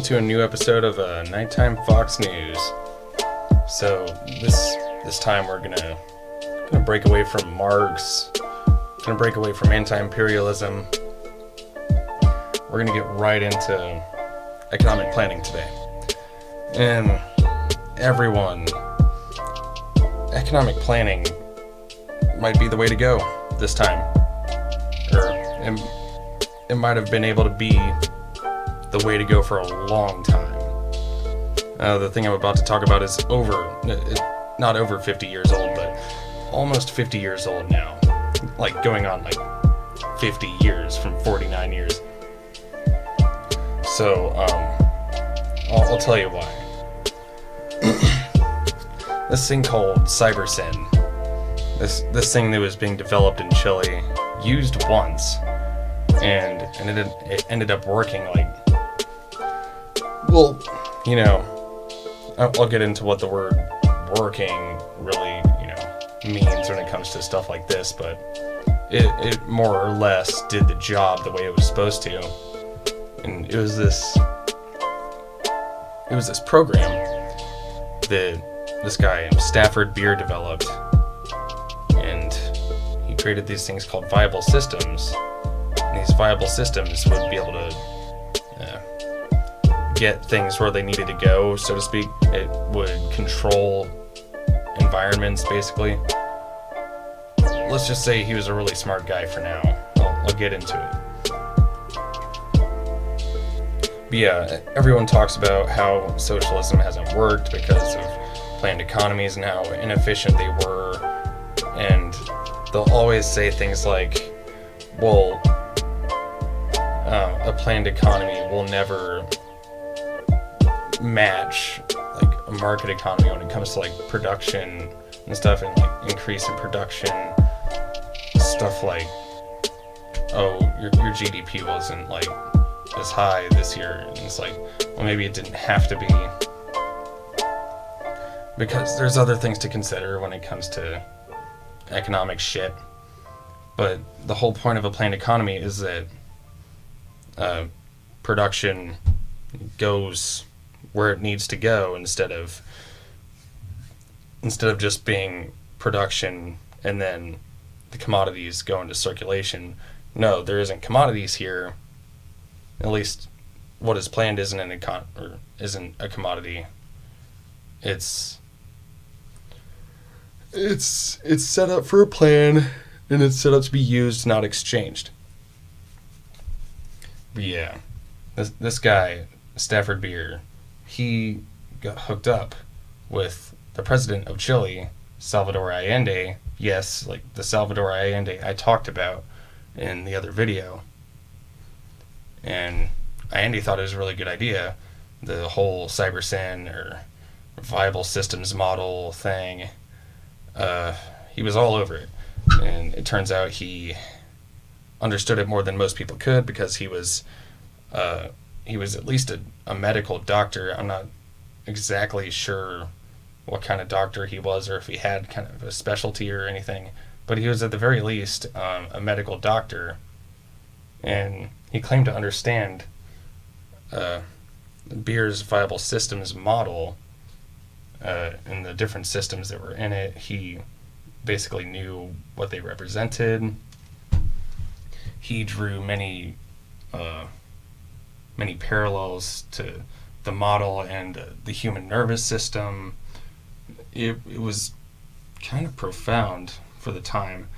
To a new episode of Nighttime Fox News. So this time we're gonna break away from Marx, gonna break away from anti-imperialism. We're gonna get right into economic planning today. And everyone, economic planning might be the way to go this time, or it might have been able to be the way to go for a long time. The thing I'm about to talk about is not over 50 years old, but almost 50 years old now. Like going on like 50 years from 49 years. So, I'll tell you why. This thing called Cybersyn, this thing that was being developed in Chile, used once, and it ended up working like, well, you know, I'll get into what the word working really, means when it comes to stuff like this, but it more or less did the job the way it was supposed to. And it was this program that this guy Stafford developed, and he created these things called viable systems. And these viable systems would be able to get things where they needed to go, so to speak. It would control environments, basically. Let's just say he was a really smart guy for now. I'll get into it. But yeah, everyone talks about how socialism hasn't worked because of planned economies and how inefficient they were, and they'll always say things like, well, a planned economy will never match like a market economy when it comes to like production and stuff, and like increase in production stuff, like, oh, your GDP wasn't like as high this year, and it's like, well, maybe it didn't have to be, because there's other things to consider when it comes to economic shit. But the whole point of a planned economy is that production goes where it needs to go, instead of just being production and then the commodities go into circulation. No, there isn't commodities here. At least what is planned isn't a commodity. It's set up for a plan, and it's set up to be used, not exchanged. But yeah, this guy Stafford, he got hooked up with the president of Chile, Salvador Allende. Yes, like the Salvador Allende I talked about in the other video. And Allende thought it was a really good idea, the whole Cybersyn or viable systems model thing. He was all over it. And it turns out he understood it more than most people could, because he was at least a medical doctor. I'm not exactly sure what kind of doctor he was, or if he had kind of a specialty or anything, but he was at the very least a medical doctor, and he claimed to understand Beer's viable systems model and the different systems that were in it. He basically knew what they represented. He drew many parallels to the model and the human nervous system. It was kind of profound for the time.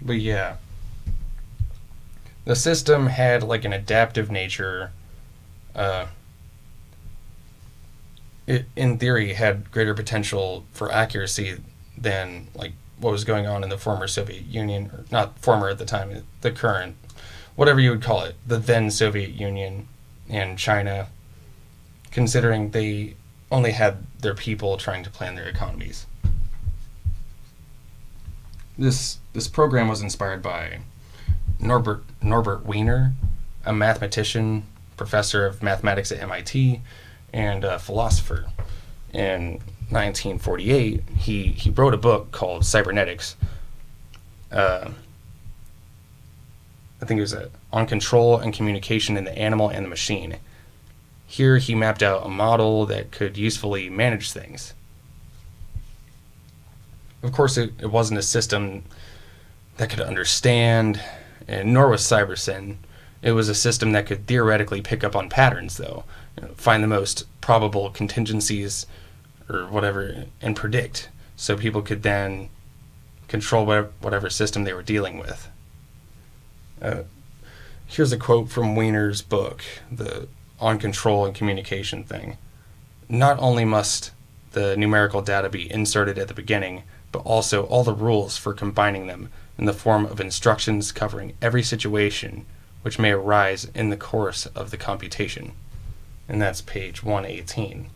But yeah, the system had like an adaptive nature. It, in theory, had greater potential for accuracy than like what was going on in the former Soviet Union, or not former at the time, the current, whatever you would call it, the then Soviet Union and China, considering they only had their people trying to plan their economies. This program was inspired by Norbert Wiener, a mathematician, professor of mathematics at MIT, and a philosopher. In 1948, he wrote a book called Cybernetics. I think it was on control and communication in the animal and the machine. Here he mapped out a model that could usefully manage things. Of course, it wasn't a system that could understand, and nor was Cybersyn. It was a system that could theoretically pick up on patterns, though, find the most probable contingencies or whatever, and predict, so people could then control whatever system they were dealing with. Here's a quote from Wiener's book, the On Control and Communication thing. Not only must the numerical data be inserted at the beginning, but also all the rules for combining them in the form of instructions covering every situation which may arise in the course of the computation. And that's page 118.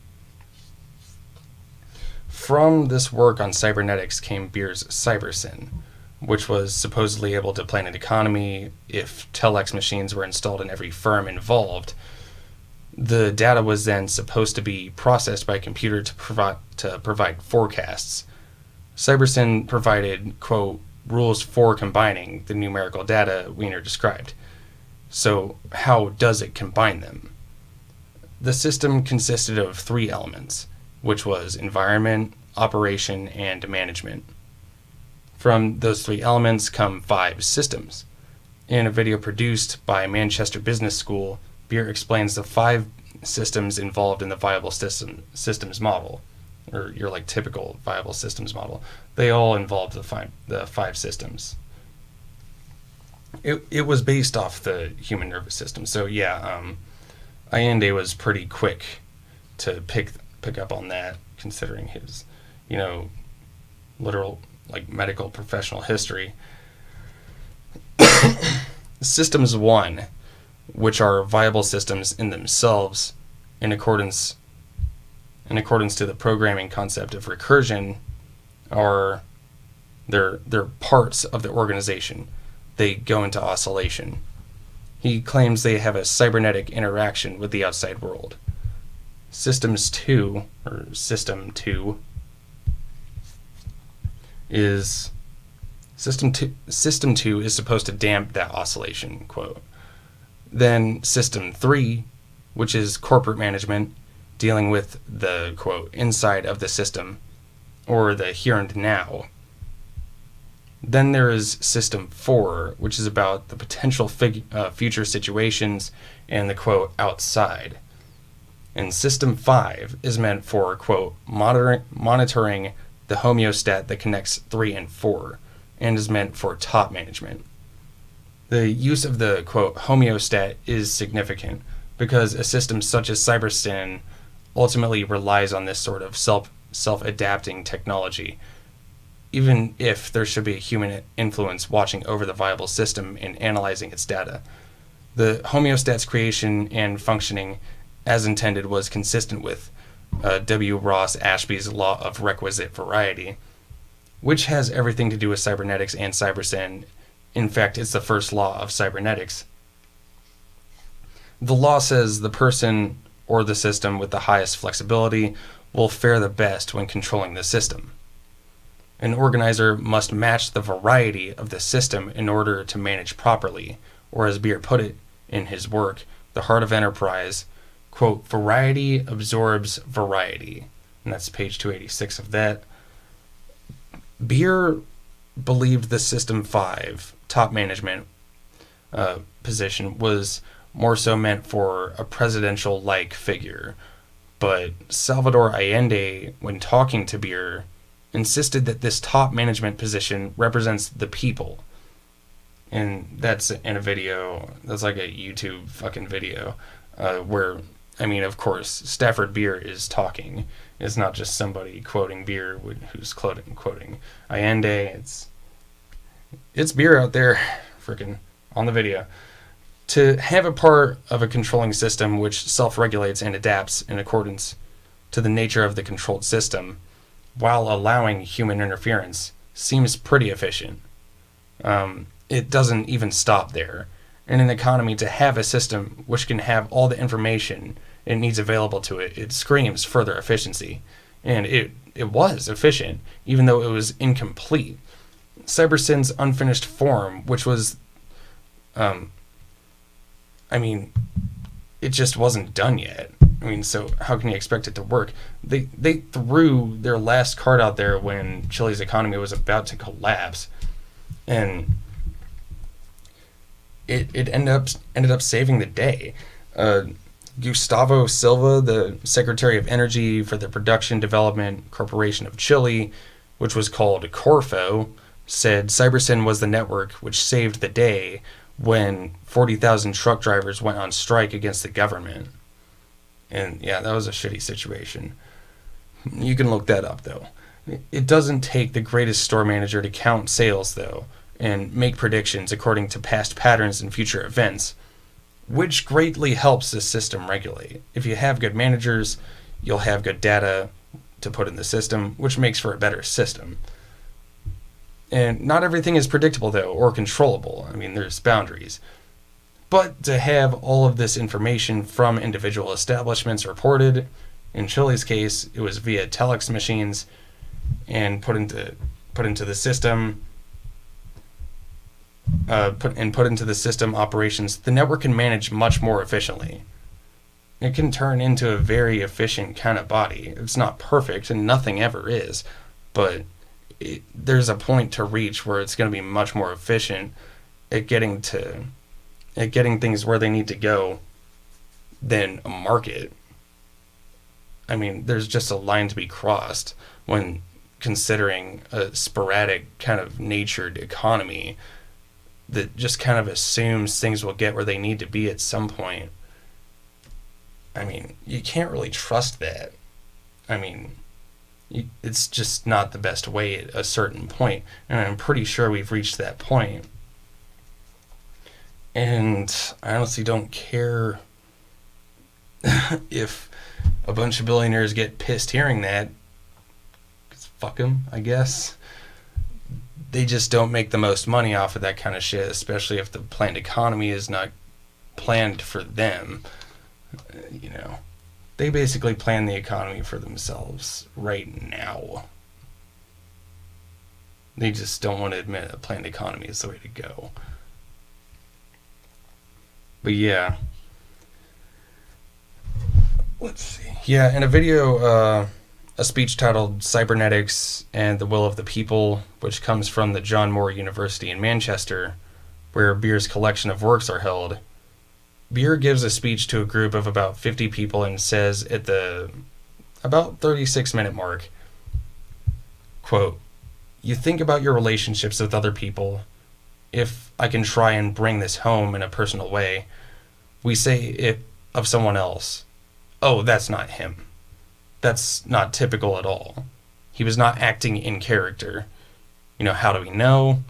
From this work on cybernetics came Beer's Cybersyn, which was supposedly able to plan an economy if telex machines were installed in every firm involved. The data was then supposed to be processed by a computer to provide forecasts. Cybersyn provided, quote, rules for combining the numerical data Wiener described. So how does it combine them? The system consisted of 3 elements, which was environment, operation, and management. From those 3 elements come 5 systems. In a video produced by Manchester Business School, Beer explains the 5 systems involved in the viable systems model, or your like typical viable systems model. They all involved the 5 systems. It was based off the human nervous system. So yeah, Allende was pretty quick to pick up on that, considering his, literal like medical professional history. Systems 1, which are viable systems in themselves, in accordance to the programming concept of recursion, are they're parts of the organization. They go into oscillation. He claims they have a cybernetic interaction with the outside world. System 2 is supposed to damp that oscillation, quote. Then System 3, which is corporate management, dealing with the, quote, inside of the system, or the here and now. Then there is System 4, which is about the potential future situations and the, quote, outside. And System 5 is meant for, quote, monitoring the homeostat that connects 3 and 4, and is meant for top management. The use of the, quote, homeostat is significant because a system such as Cybersyn ultimately relies on this sort of self-adapting technology, even if there should be a human influence watching over the viable system and analyzing its data. The homeostat's creation and functioning as intended was consistent with W. Ross Ashby's law of requisite variety, which has everything to do with cybernetics and Cybersyn. In fact, it's the first law of cybernetics. The law says the person or the system with the highest flexibility will fare the best when controlling the system. An organizer must match the variety of the system in order to manage properly, or as Beer put it in his work, The Heart of Enterprise, quote, variety absorbs variety. And that's page 286 of that. Beer believed the System 5 top management position was more so meant for a presidential-like figure, but Salvador Allende, when talking to Beer, insisted that this top management position represents the people. And that's in a video, that's like a YouTube fucking video, where I mean, of course, Stafford Beer is talking. It's not just somebody quoting Beer who's quoting Allende. It's Beer out there, freaking on the video. To have a part of a controlling system which self-regulates and adapts in accordance to the nature of the controlled system, while allowing human interference, seems pretty efficient. It doesn't even stop there. In an economy, to have a system which can have all the information it needs available to it, it screams further efficiency. And it was efficient, even though it was incomplete. Cybersyn's unfinished form, which was, it just wasn't done yet. I mean, so how can you expect it to work? They threw their last card out there when Chile's economy was about to collapse, and it ended up saving the day. Gustavo Silva, the Secretary of Energy for the Production Development Corporation of Chile, which was called Corfo, said Cybersyn was the network which saved the day when 40,000 truck drivers went on strike against the government. And yeah, that was a shitty situation. You can look that up, though. It doesn't take the greatest store manager to count sales, though, and make predictions according to past patterns and future events, which greatly helps the system regulate. If you have good managers, you'll have good data to put in the system, which makes for a better system. And not everything is predictable, though, or controllable. I mean, there's boundaries. But to have all of this information from individual establishments reported, in Chile's case, it was via telex machines, and put into the system, put into the system operations, the network can manage much more efficiently. It can turn into a very efficient kind of body. It's not perfect, and nothing ever is, but there's a point to reach where it's going to be much more efficient at getting things where they need to go than a market. I mean, there's just a line to be crossed when considering a sporadic kind of natured economy that just kind of assumes things will get where they need to be at some point. I mean, you can't really trust that. I mean, it's just not the best way at a certain point, and I'm pretty sure we've reached that point. And I honestly don't care if a bunch of billionaires get pissed hearing that. 'Cause fuck them, I guess. They just don't make the most money off of that kind of shit, especially if the planned economy is not planned for them. You know, they basically plan the economy for themselves right now. They just don't want to admit a planned economy is the way to go. But yeah. Let's see. Yeah, in a video, a speech titled Cybernetics and the Will of the People, which comes from the John Moore University in Manchester, where Beer's collection of works are held, Beer gives a speech to a group of about 50 people and says at the about 36-minute mark, quote, "You think about your relationships with other people. If I can try and bring this home in a personal way, we say it of someone else. Oh, that's not him. That's not typical at all. He was not acting in character. You know, how do we know?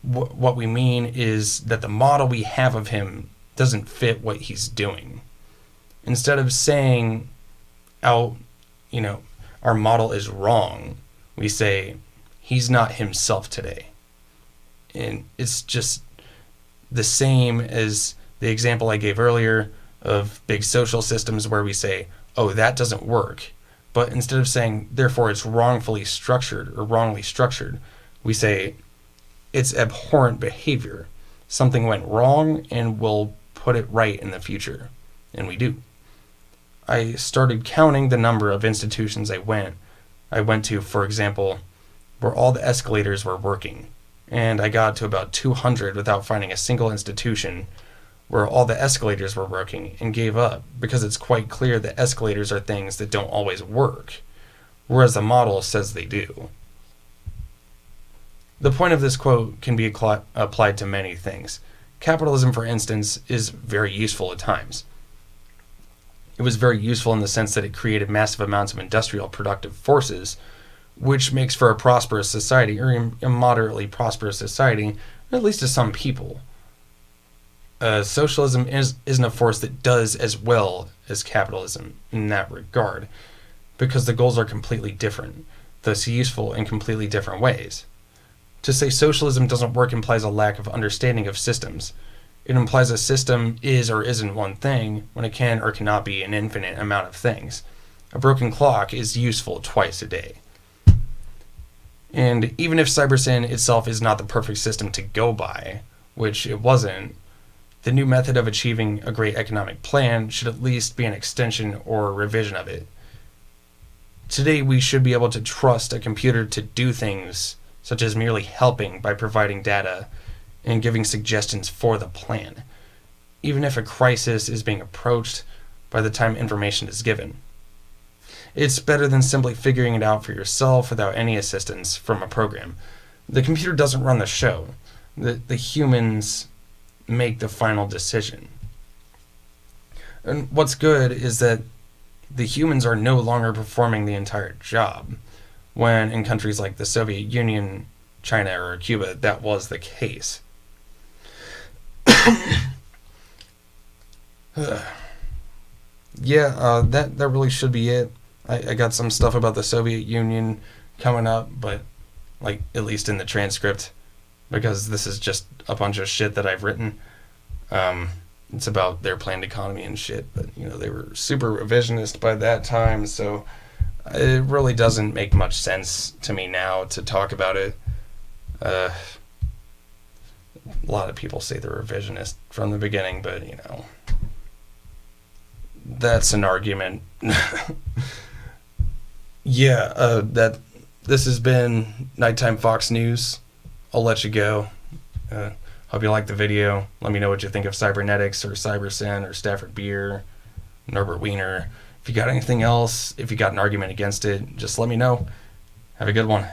What we mean is that the model we have of him doesn't fit what he's doing. Instead of saying out, our model is wrong, we say he's not himself today." And it's just the same as the example I gave earlier of big social systems where we say, oh, that doesn't work. But instead of saying, therefore it's wrongfully structured or wrongly structured, we say it's abhorrent behavior. Something went wrong and we'll put it right in the future. And we do. I started counting the number of institutions I went to, for example, where all the escalators were working. And I got to about 200 without finding a single institution where all the escalators were working, and gave up because it's quite clear that escalators are things that don't always work, whereas the model says they do. The point of this quote can be applied to many things. Capitalism, for instance, is very useful at times. It was very useful in the sense that it created massive amounts of industrial productive forces, which makes for a prosperous society, or a moderately prosperous society, at least to some people. Socialism isn't a force that does as well as capitalism in that regard, because the goals are completely different, thus useful in completely different ways. To say socialism doesn't work implies a lack of understanding of systems. It implies a system is or isn't one thing when it can or cannot be an infinite amount of things. A broken clock is useful twice a day. And even if Cybersyn itself is not the perfect system to go by, which it wasn't, the new method of achieving a great economic plan should at least be an extension or a revision of it. Today we should be able to trust a computer to do things such as merely helping by providing data and giving suggestions for the plan, even if a crisis is being approached by the time information is given. It's better than simply figuring it out for yourself without any assistance from a program. The computer doesn't run the show. The humans make the final decision. And what's good is that the humans are no longer performing the entire job, when in countries like the Soviet Union, China, or Cuba, that was the case. That really should be it. I got some stuff about the Soviet Union coming up, but at least in the transcript, because this is just a bunch of shit that I've written. It's about their planned economy and shit, but they were super revisionist by that time, so it really doesn't make much sense to me now to talk about it. A lot of people say they're revisionist from the beginning, but that's an argument. This has been Nighttime Fox News. I'll let you go. Hope you liked the video. Let me know what you think of cybernetics or Cybersyn or Stafford beer, Norbert Wiener. If you got anything else, if you got an argument against it, just let me know. Have a good one.